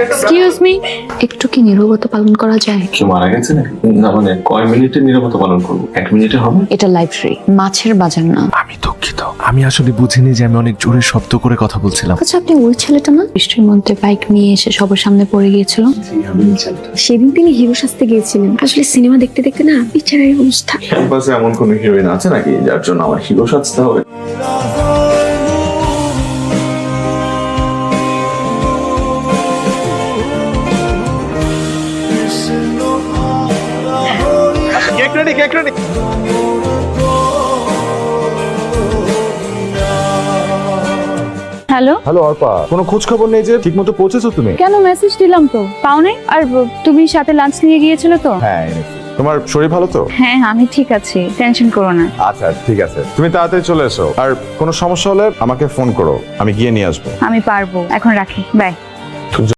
Excuse me, একটু কি নীরবতা পালন করা যায়? কি মারা গেছে নাকি? না মানে কয় মিনিটের নীরবতা পালন করবো? 1 মিনিটে হবে? এটা লাইব্রেরি, মাছের বাজার না। আমি দুঃখিত, আমি আসলে বুঝিনি যে আমি অনেক জোরে শব্দ করে কথা বলছিলাম। আচ্ছা, আপনি ওই ছেলেটা না বৃষ্টির মধ্যে বাইক নিয়ে এসে সবার সামনে পড়ে গিয়েছিল? সেদিন তিনি হিরো সাজতে গিয়েছিলেন, আসলে সিনেমা দেখতে দেখতে না বিচারের অবস্থা। ক্যাম্পাসে এমন কোন হিরোইন আছে নাকি যার জন্য আমার হিরো সাজতে হবে? Cake ready. Hello, hello Arpa, কোনো খোঁজ খবর নেই যে? ঠিকমতো পৌঁছেছো তুমি? কেন? মেসেজ দিলাম তো, পাও নাই? আর তুমি সাথে লাঞ্চ নিয়ে গিয়েছিলে তো? হ্যাঁ এনেছি। তোমার শরীর ভালো তো? হ্যাঁ, আমি ঠিক আছি, টেনশন করো না। আচ্ছা ঠিক আছে, তুমি তাড়াতাড়ি চলে এসো। আর কোনো সমস্যা হলে আমাকে ফোন করো, আমি গিয়ে নিয়ে আসবো। আমি পারবো। এখন রাখি, বাই।